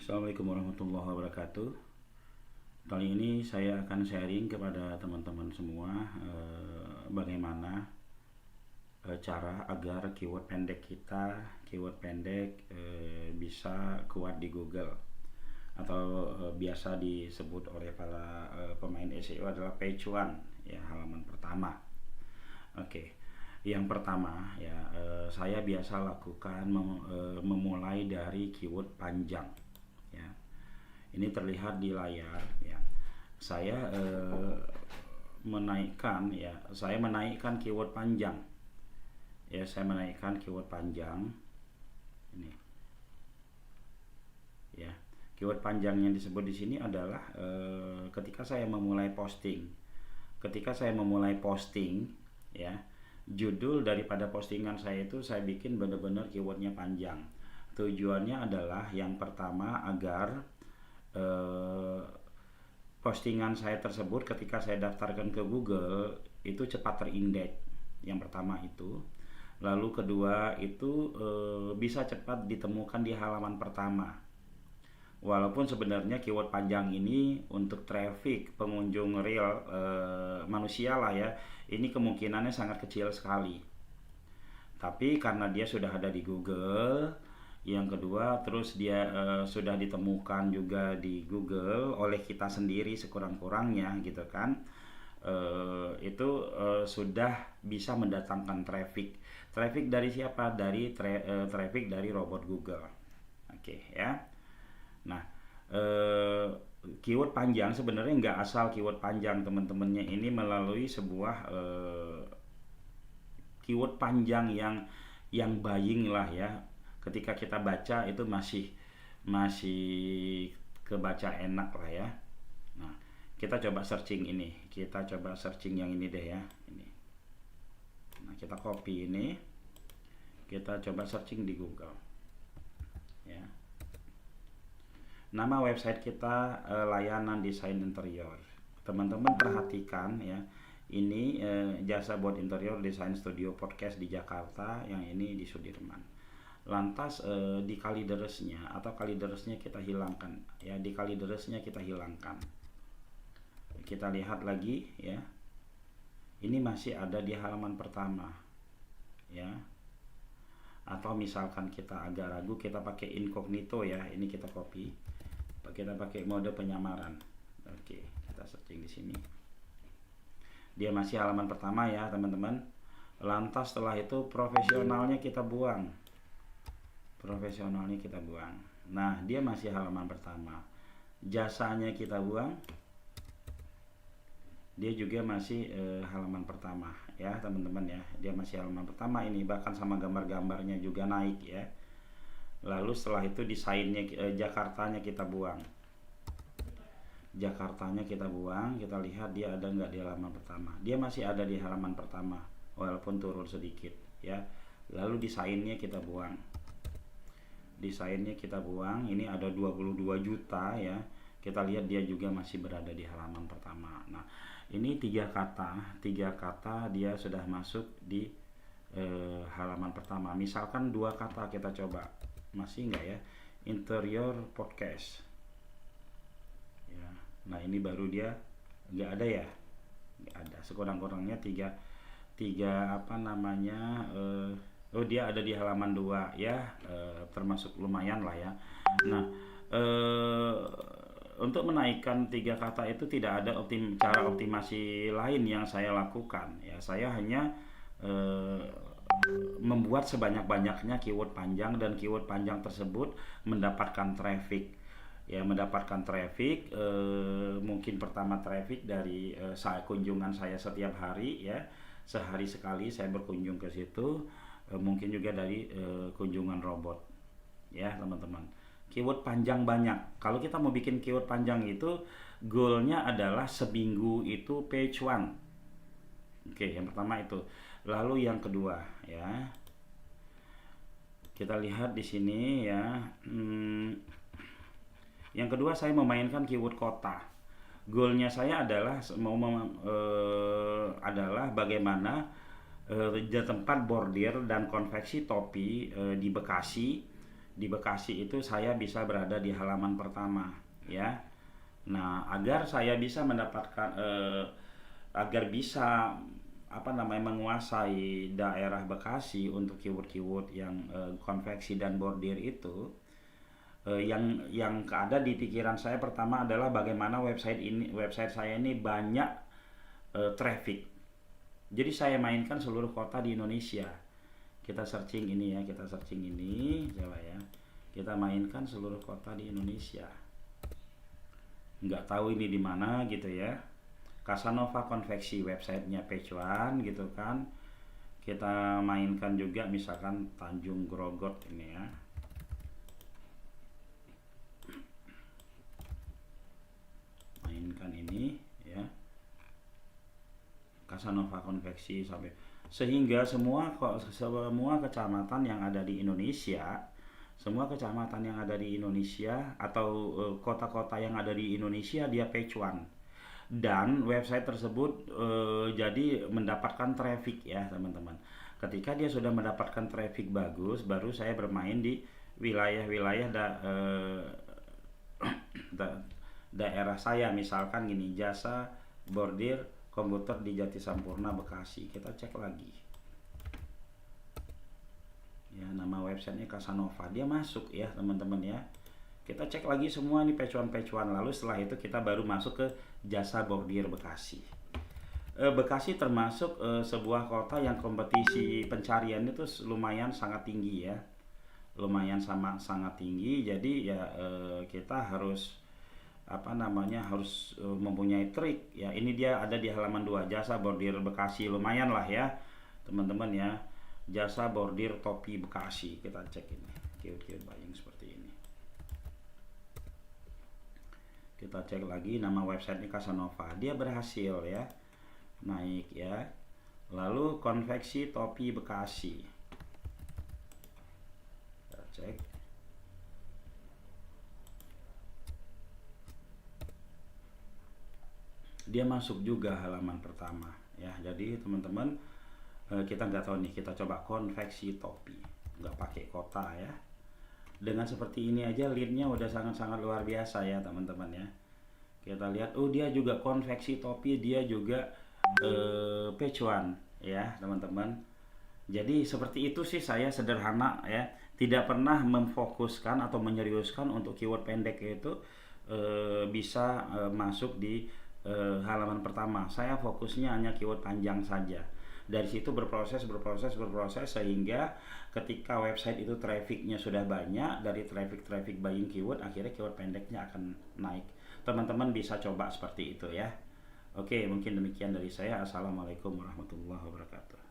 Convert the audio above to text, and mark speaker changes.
Speaker 1: Assalamualaikum warahmatullahi wabarakatuh. Kali ini saya akan sharing kepada teman-teman semua bagaimana cara agar keyword pendek kita, bisa kuat di Google atau biasa disebut oleh para pemain SEO adalah page one, ya, halaman pertama. Oke. Yang pertama ya, saya biasa lakukan memulai dari keyword panjang, ya. Ini terlihat di layar, ya. Saya menaikkan keyword panjang, ya. Saya menaikkan keyword panjang ini, ya. Keyword panjang yang disebut di sini adalah ketika saya memulai posting, ya, judul daripada postingan saya itu saya bikin benar-benar keywordnya panjang. Tujuannya adalah yang pertama agar postingan saya tersebut ketika saya daftarkan ke Google itu cepat terindeks. Yang pertama itu. Lalu kedua itu bisa cepat ditemukan di halaman pertama. Walaupun sebenarnya keyword panjang ini untuk traffic pengunjung real manusia lah, ya, ini kemungkinannya sangat kecil sekali. Tapi karena dia sudah ada di Google, yang kedua terus dia sudah ditemukan juga di Google oleh kita sendiri sekurang-kurangnya, gitu kan, itu sudah bisa mendatangkan traffic dari siapa? Dari traffic dari robot Google. Oke, ya. Nah, keyword panjang sebenarnya nggak asal keyword panjang, teman-temannya. Ini melalui sebuah keyword panjang yang buying lah, ya. Ketika kita baca itu masih kebaca enak lah, ya. Nah, kita coba searching yang ini deh, ya, ini. Nah, kita copy ini, kita coba searching di Google, ya. Nama website kita layanan desain interior. Teman-teman perhatikan, ya, ini jasa buat interior desain studio podcast di Jakarta, yang ini di Sudirman. Lantas di kalideresnya kita hilangkan, ya, kita lihat lagi, ya, ini masih ada di halaman pertama, ya. Atau misalkan kita agak ragu, kita pakai incognito, ya, ini kita copy, kita pakai mode penyamaran. Oke, kita searching di sini, dia masih halaman pertama, ya, teman-teman. Lantas setelah itu profesionalnya kita buang. Nah, dia masih halaman pertama. Jasanya kita buang, dia juga masih halaman pertama, ya, teman-teman, ya. Dia masih halaman pertama ini, bahkan sama gambar-gambarnya juga naik, ya. Lalu setelah itu desainnya, Jakartanya kita buang. Kita lihat dia ada nggak di halaman pertama. Dia masih ada di halaman pertama walaupun turun sedikit, ya. Lalu desainnya kita buang. Ini ada 22 juta, ya. Kita lihat dia juga masih berada di halaman pertama. Nah, ini tiga kata dia sudah masuk di halaman pertama. Misalkan dua kata kita coba, masih enggak, ya, interior podcast, ya. Nah, ini baru dia enggak ada, ya, enggak ada. Sekurang-kurangnya tiga apa namanya, dia ada di halaman 2, ya, termasuk lumayan lah, ya. Nah, untuk menaikkan tiga kata itu tidak ada cara optimasi lain yang saya lakukan, ya. Saya hanya membuat sebanyak-banyaknya keyword panjang, dan keyword panjang tersebut mendapatkan traffic, ya, mungkin pertama traffic dari kunjungan saya setiap hari, ya, sehari sekali saya berkunjung ke situ, mungkin juga dari kunjungan robot, ya, teman-teman. Keyword panjang banyak. Kalau kita mau bikin keyword panjang itu goalnya adalah seminggu itu page one. Oke, yang pertama itu. Lalu yang kedua, ya, kita lihat di sini, ya. Yang kedua saya memainkan keyword kota. Goalnya saya adalah adalah bagaimana di tempat bordir dan konveksi topi di Bekasi di Bekasi itu saya bisa berada di halaman pertama ya. Nah, agar saya bisa mendapatkan agar bisa apa namanya menguasai daerah Bekasi untuk keyword-keyword yang konveksi dan bordir itu, yang ada di pikiran saya pertama adalah bagaimana website saya ini banyak traffic. Jadi saya mainkan seluruh kota di Indonesia. Kita searching ini ya, kita searching ini coba ya. Kita mainkan seluruh kota di Indonesia. Nggak tahu ini di mana gitu ya. Casanova konveksi websitenya page one gitu kan. Kita mainkan juga misalkan Tanjung Grogot ini ya. Mainkan ini ya. Casanova konveksi sampai sehingga semua kecamatan yang ada di Indonesia, semua kecamatan yang ada di Indonesia atau kota-kota yang ada di Indonesia dia page one, dan website tersebut jadi mendapatkan traffic ya teman-teman. Ketika dia sudah mendapatkan traffic bagus, baru saya bermain di wilayah-wilayah daerah saya, misalkan gini, jasa bordir komputer di Jati Sampurna Bekasi. Kita cek lagi ya, nama websitenya Casanova, dia masuk ya teman-teman ya. Kita cek lagi semua nih page one, lalu setelah itu kita baru masuk ke jasa bordir Bekasi. Bekasi termasuk sebuah kota yang kompetisi pencarian itu lumayan sangat tinggi ya, lumayan sangat tinggi. Jadi ya kita harus harus mempunyai trik ya. Ini dia ada di halaman 2, jasa bordir Bekasi, lumayan lah ya teman-teman ya, jasa bordir topi Bekasi. Kita cek ini keyword buying seperti ini. Kita cek lagi nama websitenya Casanova, dia berhasil ya naik ya. Lalu konveksi topi Bekasi, kita cek. Dia masuk juga halaman pertama ya. Jadi teman-teman kita nggak tahu nih, kita coba konveksi topi, nggak pakai kota ya. Dengan seperti ini aja leadnya udah sangat-sangat luar biasa ya teman-teman ya. Kita lihat, oh dia juga konveksi topi, dia juga page one ya teman-teman. Jadi seperti itu sih, saya sederhana ya, tidak pernah memfokuskan atau menyeriuskan untuk keyword pendek itu bisa masuk di halaman pertama. Saya fokusnya hanya keyword panjang saja. Dari situ berproses sehingga ketika website itu trafficnya sudah banyak, dari traffic buying keyword, akhirnya keyword pendeknya akan naik. Teman-teman bisa coba seperti itu ya. Oke, mungkin demikian dari saya. Assalamualaikum warahmatullahi wabarakatuh.